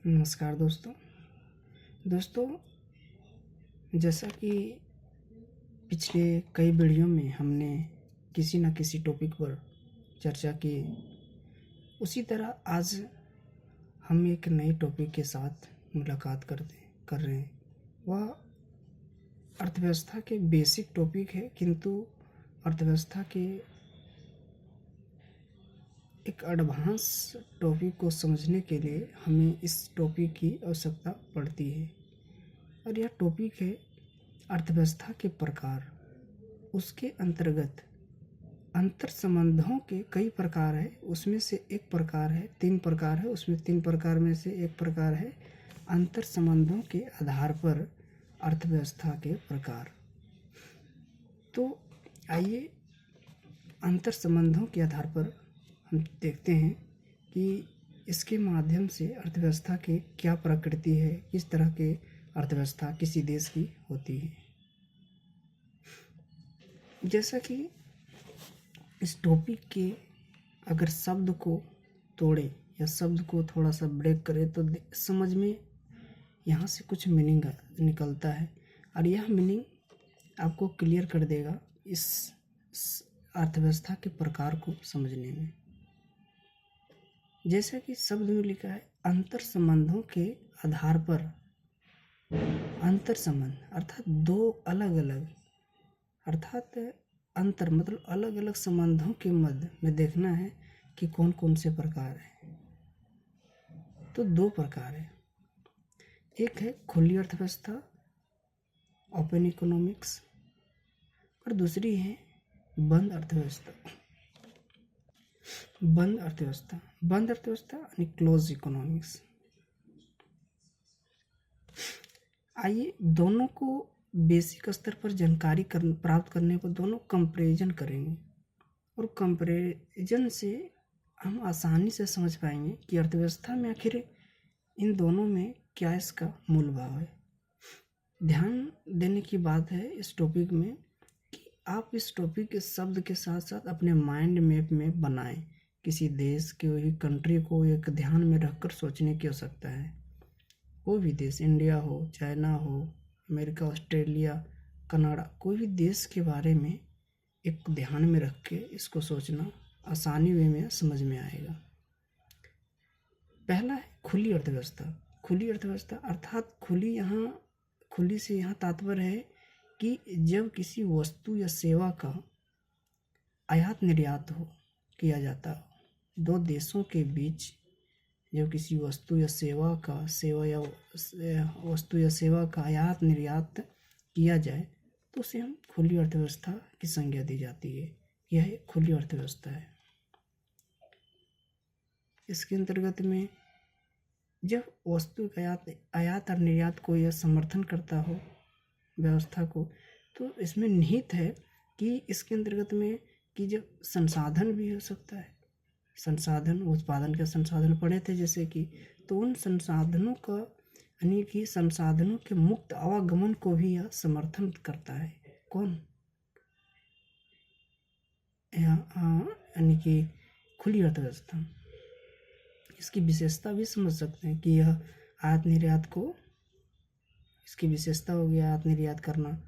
नमस्कार दोस्तों जैसा कि पिछले कई वीडियो में हमने किसी न किसी टॉपिक पर चर्चा की, उसी तरह आज हम एक नए टॉपिक के साथ मुलाकात कर रहे हैं। वह अर्थव्यवस्था के बेसिक टॉपिक है, किंतु अर्थव्यवस्था के एक एडवांस टॉपिक को समझने के लिए हमें इस टॉपिक की आवश्यकता पड़ती है। और यह टॉपिक है अर्थव्यवस्था के प्रकार। उसके अंतर्गत अंतर संबंधों के कई प्रकार है, उसमें से एक प्रकार है, 3 प्रकार है, उसमें 3 प्रकार में से एक प्रकार है अंतर संबंधों के आधार पर अर्थव्यवस्था के प्रकार। तो आइए अंतर संबंधों के आधार पर हम देखते हैं कि इसके माध्यम से अर्थव्यवस्था की क्या प्रकृति है, किस तरह के अर्थव्यवस्था किसी देश की होती है। जैसा कि इस टॉपिक के अगर शब्द को तोड़े या शब्द को थोड़ा सा ब्रेक करें तो समझ में यहाँ से कुछ मीनिंग निकलता है, और यह मीनिंग आपको क्लियर कर देगा इस अर्थव्यवस्था के प्रकार को समझने में। जैसा कि शब्द में लिखा है अंतर संबंधों के आधार पर। अंतर संबंध अर्थात दो अलग अलग, अर्थात अंतर मतलब अलग अलग संबंधों के मध्य में देखना है कि कौन कौन से प्रकार हैं। तो 2 प्रकार है, एक है खुली अर्थव्यवस्था ओपन इकोनॉमिक्स, और दूसरी है बंद अर्थव्यवस्था। बंद अर्थव्यवस्था यानी क्लोज इकोनॉमिक्स। आइए दोनों को बेसिक स्तर पर जानकारी प्राप्त करने पर दोनों कंपैरिजन करेंगे, और कंपैरिजन से हम आसानी से समझ पाएंगे कि अर्थव्यवस्था में आखिर इन दोनों में क्या इसका मूल भाव है। ध्यान देने की बात है इस टॉपिक में कि आप इस टॉपिक के शब्द के साथ साथ अपने माइंड मैप में बनाएं। किसी देश के कंट्री को एक ध्यान में रखकर सोचने की आवश्यकता है। कोई भी देश, इंडिया हो, चाइना हो, अमेरिका, ऑस्ट्रेलिया, कनाडा, कोई भी देश के बारे में एक ध्यान में रख के इसको सोचना आसानी वे में समझ में आएगा। पहला है खुली अर्थव्यवस्था। खुली अर्थव्यवस्था अर्थात खुली से यहाँ तात्पर्य है कि जब किसी वस्तु या सेवा का आयात निर्यात किया जाता हो, 2 देशों के बीच जब किसी वस्तु या सेवा का आयात निर्यात किया जाए तो उसे हम खुली अर्थव्यवस्था की संज्ञा दी जाती है। यह एक खुली अर्थव्यवस्था है। इसके अंतर्गत में जब वस्तु का आयात और निर्यात को यह समर्थन करता हो व्यवस्था को, तो इसमें निहित है कि इसके अंतर्गत में कि जब संसाधन भी हो सकता है, संसाधन उत्पादन के संसाधन पड़े थे जैसे कि, तो उन संसाधनों का यानी कि संसाधनों के मुक्त आवागमन को भी यह समर्थन करता है। कौन? यानी कि खुली अर्थव्यवस्था। इसकी विशेषता भी समझ सकते हैं कि यह आयात निर्यात को, इसकी विशेषता हो गया आयात निर्यात करना।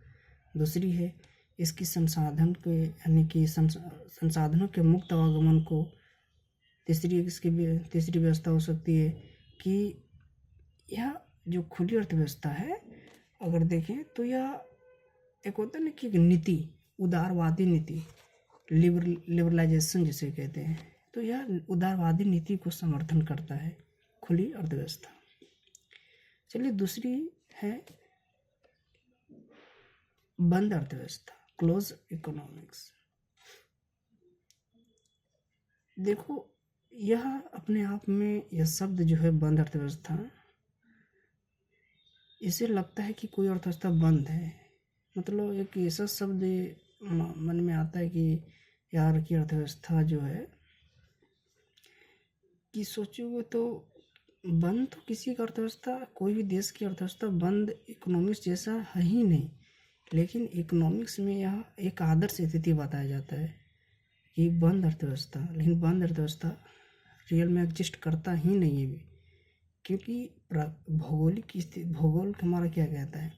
दूसरी है इसकी संसाधन के यानी कि संसाधनों के मुक्त आवागमन को। तीसरी व्यवस्था हो सकती है कि यह जो खुली अर्थव्यवस्था है अगर देखें तो यह एक होता है ना कि नीति, उदारवादी नीति, लिबरलाइजेशन जिसे कहते हैं, तो यह उदारवादी नीति को समर्थन करता है खुली अर्थव्यवस्था। चलिए दूसरी है बंद अर्थव्यवस्था, क्लोज इकोनॉमिक्स। देखो यह अपने आप में यह शब्द जो है बंद अर्थव्यवस्था, इसे लगता है कि कोई अर्थव्यवस्था बंद है, मतलब एक ऐसा शब्द मन में आता है कि यार की अर्थव्यवस्था जो है कि सोचोगे तो बंद तो किसी का अर्थव्यवस्था, कोई भी देश की अर्थव्यवस्था बंद इकोनॉमिक्स जैसा है ही नहीं, लेकिन इकोनॉमिक्स में यह एक आदर्श स्थिति बताया जाता है कि बंद अर्थव्यवस्था, लेकिन बंद अर्थव्यवस्था रियल में एग्जिस्ट करता ही नहीं है भी। क्योंकि भौगोलिक स्थिति, भूगोल हमारा क्या कहता है,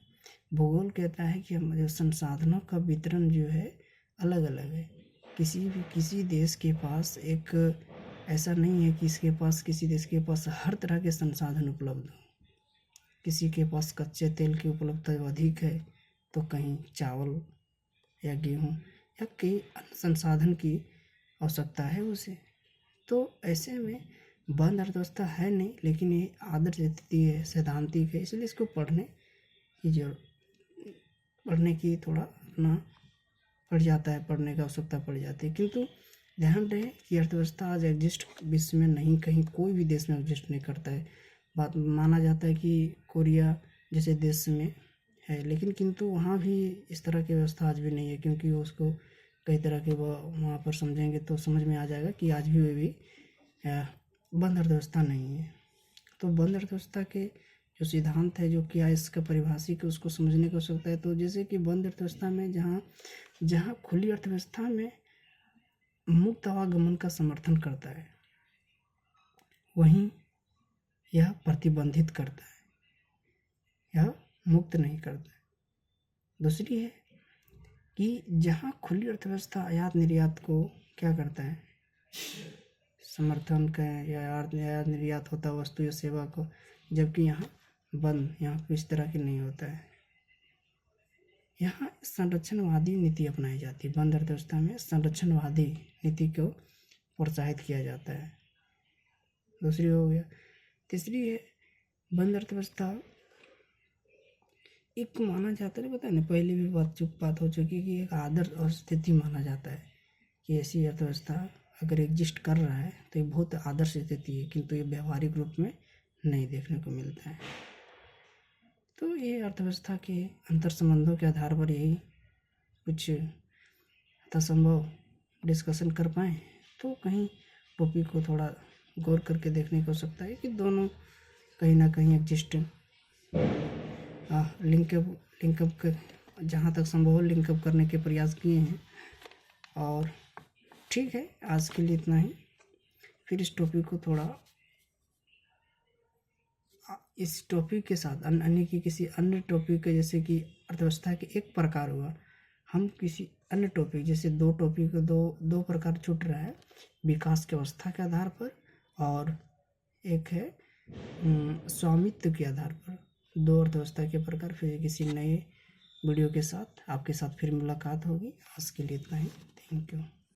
भूगोल कहता है कि हम जो संसाधनों का वितरण जो है अलग अलग है। किसी देश के पास एक ऐसा नहीं है कि इसके पास, किसी देश के पास हर तरह के संसाधन उपलब्ध हो। किसी के पास कच्चे तेल की उपलब्धता अधिक है तो कहीं चावल या गेहूँ या कई अन्य संसाधन की आवश्यकता है उसे। तो ऐसे में बंद अर्थव्यवस्था है नहीं, लेकिन ये आदर्श स्थिति है, सैद्धांतिक है, इसलिए इसको पढ़ने की थोड़ा अपना पड़ जाता है, पढ़ने की आवश्यकता पड़ जाती है। किंतु ध्यान रहे कि अर्थव्यवस्था आज एग्जिस्ट विश्व में नहीं, कहीं कोई भी देश में एग्जिस्ट नहीं करता है। बात माना जाता है कि कोरिया जैसे देश में है, लेकिन किंतु वहाँ भी इस तरह की व्यवस्था आज भी नहीं है, क्योंकि उसको कई तरह के वहाँ पर समझेंगे तो समझ में आ जाएगा कि आज भी वे भी बंद अर्थव्यवस्था नहीं है। तो बंद अर्थव्यवस्था के जो सिद्धांत है, जो क्या इसका परिभाषिक है, उसको समझने की आवश्यकता है। तो जैसे कि बंद अर्थव्यवस्था में जहाँ खुली अर्थव्यवस्था में मुक्त आवागमन का समर्थन करता है, वहीं यह प्रतिबंधित करता है, यह मुक्त नहीं करता है। दूसरी है कि जहाँ खुली अर्थव्यवस्था आयात निर्यात को क्या करता है, समर्थन का या आयात निर्यात होता है वस्तु या सेवा को, जबकि यहाँ इस तरह की नहीं होता है। यहाँ संरक्षणवादी नीति अपनाई जाती है। बंद अर्थव्यवस्था में संरक्षणवादी नीति को प्रोत्साहित किया जाता है। दूसरी हो गया। तीसरी है बंद अर्थव्यवस्था एक माना जाता है, पता है ना, पहले भी बात हो चुकी कि एक आदर्श स्थिति माना जाता है कि ऐसी अर्थव्यवस्था अगर एग्जिस्ट कर रहा है तो ये बहुत आदर्श स्थिति है, किंतु ये व्यवहारिक रूप में नहीं देखने को मिलता है। तो ये अर्थव्यवस्था के अंतर संबंधों के आधार पर यही कुछ यथासंभव डिस्कशन कर पाएँ, तो कहीं टॉपिक को थोड़ा गौर करके देखने को हो सकता है कि दोनों कहीं ना कहीं एग्जिस्ट लिंकअप जहाँ तक संभव हो लिंकअप करने के प्रयास किए हैं। और ठीक है, आज के लिए इतना ही। फिर इस टॉपिक को थोड़ा इस टॉपिक के साथ अन्य की किसी अन्य टॉपिक के, जैसे कि अर्थव्यवस्था के एक प्रकार हुआ, हम किसी अन्य टॉपिक, जैसे दो प्रकार छूट रहा है, विकास की अवस्था के आधार पर और एक है स्वामित्व के आधार पर। दो अर्थव्यवस्था के प्रकार फिर किसी नए वीडियो के साथ आपके साथ फिर मुलाकात होगी। आज के लिए इतना ही। Thank you.